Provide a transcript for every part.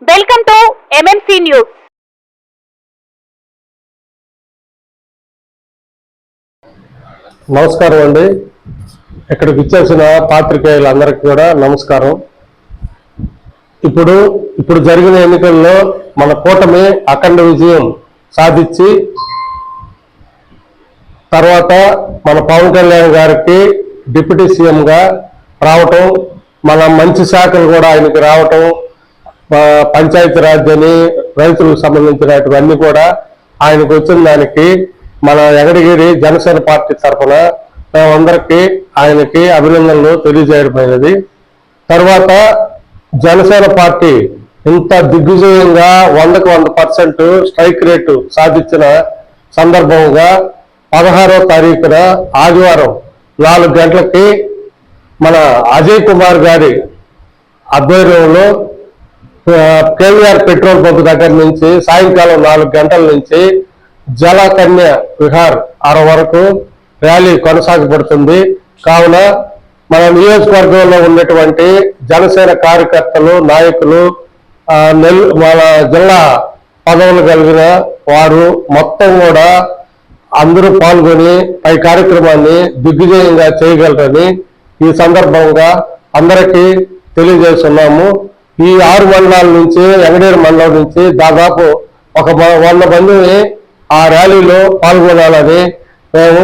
Welcome to MMC news. నమస్కారం అండి. ఇక్కడికి ఇచ్చేసిన పాత్రికేయులందరికీ కూడా నమస్కారం. ఇప్పుడు జరిగిన ఎన్నికల్లో మన కూటమి అఖండ విజయం సాధించి తర్వాత మన పవన్ కళ్యాణ్ గారికి డిప్యూటీ సీఎంగా రావటం, మన మంచి శాఖలు కూడా ఆయనకి రావటం, పంచాయతీరాజ్ అని రైతులకు సంబంధించినటువన్నీ కూడా ఆయనకు వచ్చిన దానికి మన వెంకటగిరి జనసేన పార్టీ తరఫున మేమందరికీ ఆయనకి అభినందనలు తెలియజేయడమైనది. తర్వాత జనసేన పార్టీ ఇంత దిగ్విజయంగా 100% స్ట్రైక్ రేటు సాధించిన సందర్భంగా 16వ తారీఖున ఆదివారం 4 గంటలకి మన అజయ్ కుమార్ గారి ఆధ్వర్యంలో కేవీఆర్ పెట్రోల్ పంప్ దగ్గర నుంచి సాయంకాలం 4 గంటల నుంచి జలకన్య విహార్ వరకు ర్యాలీ కొనసాగబడుతుంది. కావున మన నియోజకవర్గంలో ఉన్నటువంటి జనసేన కార్యకర్తలు, నాయకులు, మన జిల్లా పదవులు కలిగిన వారు మొత్తం కూడా అందరూ పాల్గొని ఈ కార్యక్రమాన్ని దిగ్విజయంగా చేయగలరని ఈ సందర్భంగా అందరికీ తెలియజేస్తున్నాము. ఈ 6 మండలాల నుంచి, వెంకటగిరి మండలం నుంచి దాదాపు ఒక 100 మందిని ఆ ర్యాలీలో పాల్గొనాలని మేము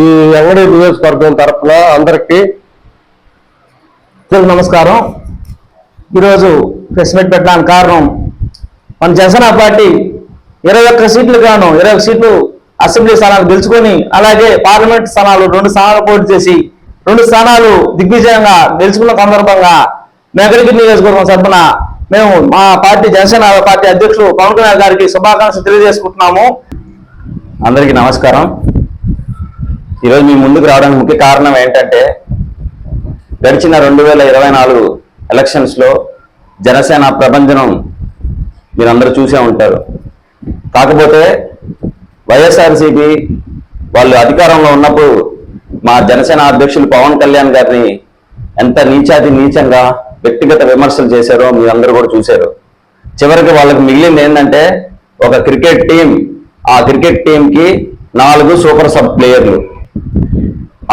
ఈ వెంకటగిరి నియోజకవర్గం తరఫున అందరికీ నమస్కారం. ఈరోజు ప్రెస్ మీట్ పెట్టడానికి కారణం, మన జనసేన పార్టీ 21 సీట్లు గాను 21 సీట్లు అసెంబ్లీ స్థానాలు గెలుచుకొని, అలాగే పార్లమెంట్ స్థానాలు 2 స్థానాలు పోటీ చేసి 2 స్థానాలు దిగ్విజయంగా గెలుచుకున్న సందర్భంగా వెంకటగిరి నియోజకవర్గం తరఫున మేము మా పార్టీ జనసేన పార్టీ అధ్యక్షులు పవన్ కళ్యాణ్ గారికి శుభాకాంక్షలు తెలియజేసుకుంటున్నాము. అందరికీ నమస్కారం. ఈరోజు మీ ముందుకు రావడానికి ముఖ్య కారణం ఏంటంటే, గడిచిన 2024 ఎలక్షన్స్లో జనసేన ప్రభంజనం మీరందరూ చూసే ఉంటారు. కాకపోతే వైఎస్ఆర్సీపీ వాళ్ళు అధికారంలో ఉన్నప్పుడు మా జనసేన అధ్యక్షులు పవన్ కళ్యాణ్ గారిని ఎంత నీచంగా వ్యక్తిగత విమర్శలు చేశారో మీరందరూ కూడా చూశారు. చివరికి వాళ్ళకి మిగిలింది ఏంటంటే ఒక క్రికెట్ టీం. ఆ క్రికెట్ టీంకి 4 సూపర్ సబ్ ప్లేయర్లు.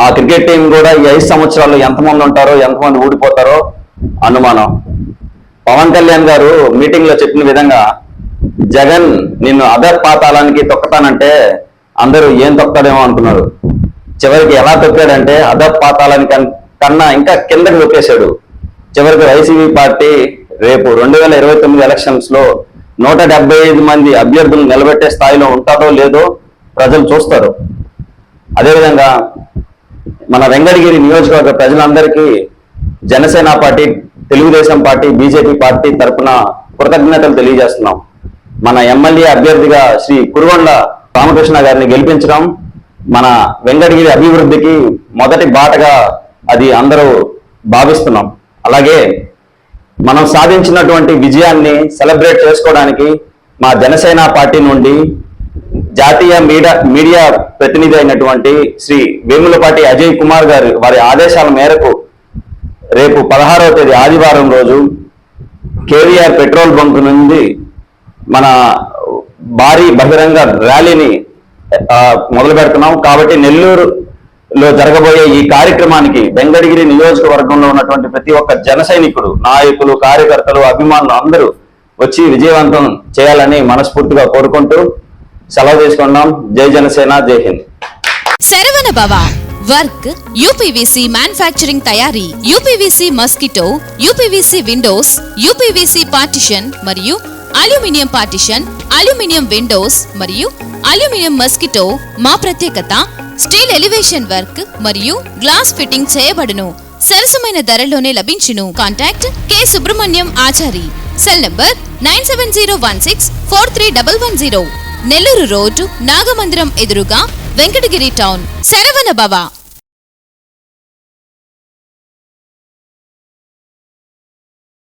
ఆ క్రికెట్ టీం కూడా ఈ 5 సంవత్సరాల్లో ఎంతమంది ఉంటారో, ఎంతమంది ఊడిపోతారో అనుమానం. పవన్ కళ్యాణ్ గారు మీటింగ్ లో చెప్పిన విధంగా, జగన్ నిన్ను అధర్ పాతాళానికి తొక్కతానంటే అందరూ ఏం తొక్కడేమో అనుకున్నారు. చివరికి ఎలా తొక్కాడంటే అధర్ పాతాళానికి కన్నా ఇంకా కిందకి తొక్కేశాడు. చివరికి వైసీపీ పార్టీ రేపు 2029 ఎలక్షన్స్ లో 175 మంది అభ్యర్థులు నిలబెట్టే స్థాయిలో ఉంటారో లేదో ప్రజలు చూస్తారు. అదేవిధంగా మన వెంకటగిరి నియోజకవర్గ ప్రజలందరికీ Janasena party, Telugu Desam party, BJP party తరఫున కృతజ్ఞతలు తెలియజేస్తున్నాం. మన ఎమ్మెల్యే అభ్యర్థిగా శ్రీ కురుగొండ రామకృష్ణ గారిని గెలిపించడం మన వెంకటగిరి అభివృద్ధికి మొదటి బాటగా అది అందరూ భావిస్తున్నాం. అలాగే మనం సాధించినటువంటి విజయాన్ని సెలబ్రేట్ చేసుకోవడానికి మా జనసేన పార్టీ నుండి జాతీయ మీడియా ప్రతినిధి అయినటువంటి శ్రీ వేములపాటి అజయ్ కుమార్ గారు వారి ఆదేశాల మేరకు రేపు 16వ తేదీ ఆదివారం రోజు కేవీఆర్ పెట్రోల్ బంక్ నుండి మన భారీ బహిరంగ ర్యాలీని మొదలు పెడుతున్నాం. కాబట్టి నెల్లూరులో జరగబోయే ఈ కార్యక్రమానికి వెంకటగిరి నియోజకవర్గంలో ఉన్నటువంటి ప్రతి ఒక్క జన సైనికుడు, నాయకులు, కార్యకర్తలు, అభిమానులు అందరూ వచ్చి విజయవంతం చేయాలని మనస్ఫూర్తిగా కోరుకుంటూ సెలవు తీసుకున్నాం. జై జనసేన, జై హింద్. శరవణ భవ వర్క్ యూపీవీసీ మ్యానుఫ్యాక్చరింగ్ తయారీ, UPVC mosquito, UPVC Windows, UPVC partition మరియు అల్యూమినియం పార్టిషన్, అల్యూమినియం విండోస్ మరియు అల్యూమినియం మస్కిటో. మా ప్రత్యేకత స్టీల్ ఎలివేషన్ వర్క్ మరియు గ్లాస్ ఫిట్టింగ్ చేయబడును. సరసమైన ధరలోనే లభించును. Contact K Subrahmanyam Achari. Cell number 9701643110. Nellore road, Nagamandiram ఎదురుగా, వెంకటగిరి టౌన్. శరవణ భవ.